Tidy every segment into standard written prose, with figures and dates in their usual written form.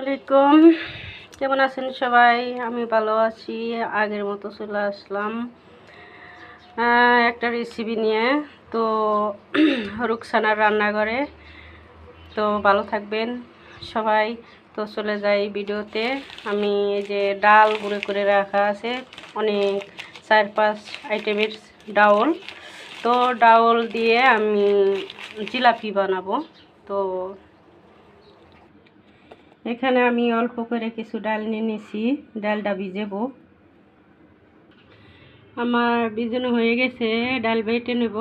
আলাইকুম, কেমন আছেন সবাই? আমি ভালো আছি। আগের মতো চলে আসলাম একটা রেসিপি নিয়ে। তো রুকসানার রান্নাঘরে। তো ভালো থাকবেন সবাই। তো চলে যাই ভিডিওতে। আমি এই যে ডাল গুঁড়ো করে রাখা আছে, অনেক 4-5 আইটেমের ডাউল। তো ডাউল দিয়ে আমি জিলাপি বানাবো। তো এখানে আমি অল্প করে কিছু ডাল নিয়ে নিয়েছি, ডালটা ভিজাবো। আমার ভিজানো হয়ে গেছে, ডাল বেটে নেব।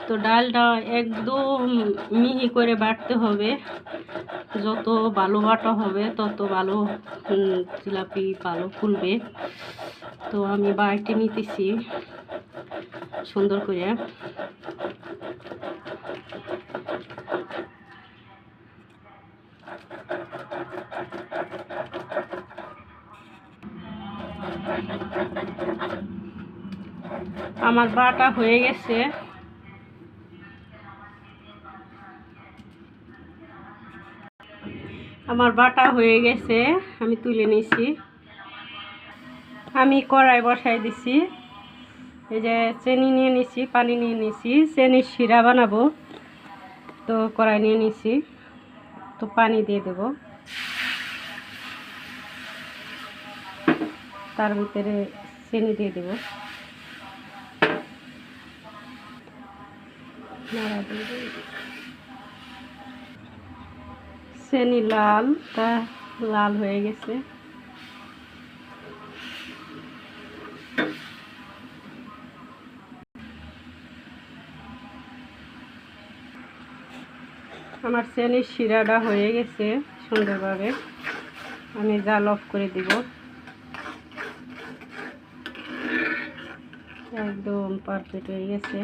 তো ডালটা একদম মিহি করে বাটতে হবে, যত ভালো বাটা হবে তত ভালো জিলাপি ভালো ফুলবে। তো আমি বাটে নিতেছি সুন্দর করে। আমার বাটা হয়ে গেছে। আমি তুলে নিয়েছি। আমি কড়াই বসাই দিছি। এই যে চিনি নিয়ে নিছি, পানি নিয়ে নিছি, চিনির শিরা বানাবো। তো কড়াই নিয়ে নিছি, তো পানি দিয়ে দেব। তার ভিতরে চিনি দিয়ে দেব। চিনি লাল হয়ে গেছে। আমার চিনির শিরাটা হয়ে গেছে সুন্দরভাবে। আমি জাল অফ করে দিব। একদম পারফেক্ট হয়ে গেছে।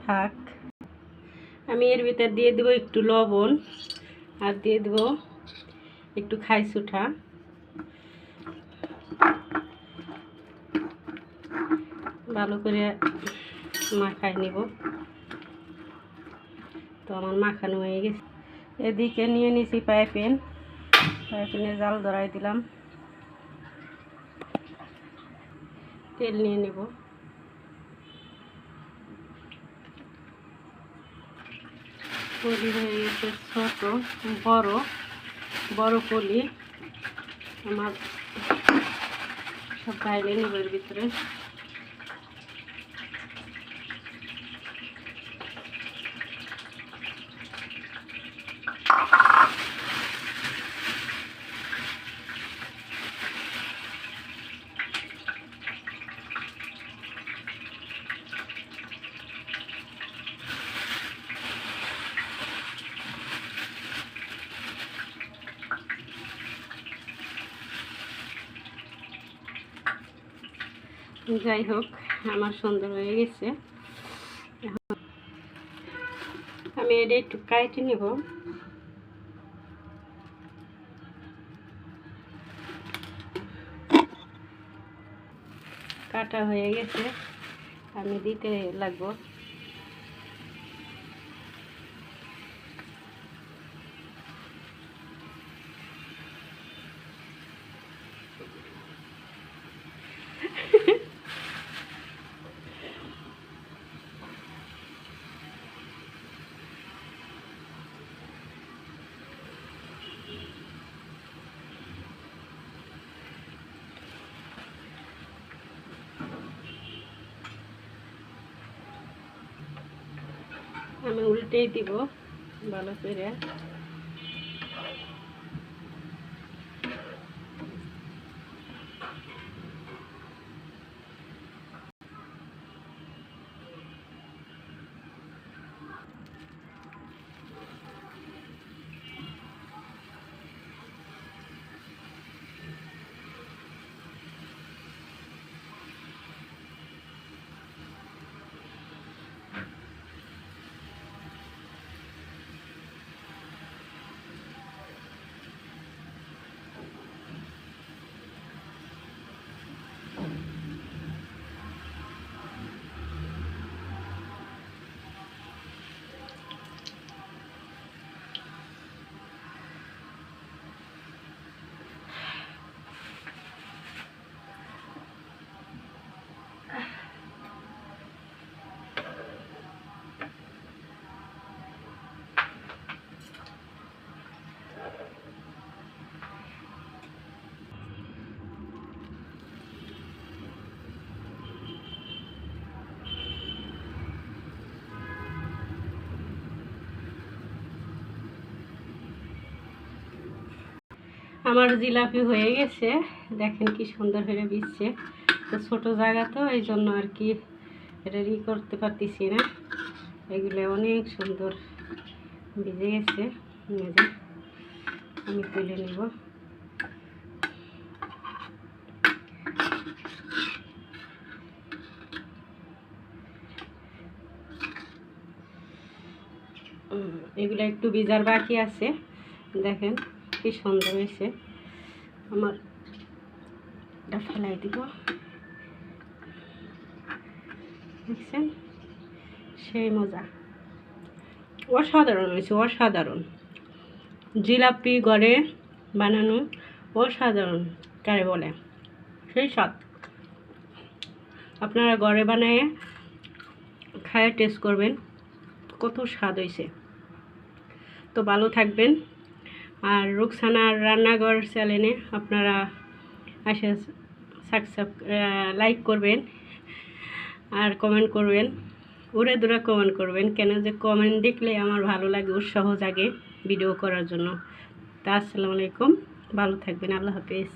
থাক, আমি এর ভিতর দিয়ে দেবো একটু লবণ, আর দিয়ে দেবো একটু খাইছুঠা। ভালো করে মাখাই নেব। তো আমার মাখানো হয়ে গেছে। এদিকে নিয়ে নিছি পাইপেনে জাল ধরাই দিলাম। তেল নিয়ে নেব। কলি হয়ে গেছে ছোট, বড় কলি। আমার সব ঢাইলে নেব এর ভিতরে। যাই হোক, আমার সুন্দর হয়ে গেছে। আমি এটা একটু কাটে নেব। কাটা হয়ে গেছে, আমি দিতে লাগবো। আমি উল্টেই দিব ভালো করে। আমার জিলাপি হয়ে গেছে, দেখেন কি সুন্দর হয়ে ভিজছে। তো ছোটো জায়গা তো এই জন্য আর কি এটা করতে পারতেছি না। এগুলো অনেক সুন্দর ভিজে গেছে, আমি তুলে নিব। এগুলো একটু ভিজার বাকি আছে, দেখেন কি সুন্দর হয়েছে। আমার এটা ফেলাই দিব, দেখছেন সেই মজা, অসাধারণ হয়েছে, অসাধারণ। জিলাপি ঘরে বানানো অসাধারণ কারে বলে, সেই স্বাদ। আপনারা ঘরে বানিয়ে খায়ে টেস্ট করবেন কত স্বাদ হয়েছে। তো ভালো থাকবেন, আর রুকসানার রান্নাঘর চ্যানেলে আপনারা আসে লাইক করবেন আর কমেন্ট করবেন, উড়ে দূরে কমেন্ট করবেন, কেন যে কমেন্ট দেখলে আমার ভালো লাগে, উৎসাহ জাগে ভিডিও করার জন্য। তা আসসালামু আলাইকুম, ভালো থাকবেন, আল্লাহ হাফেজ।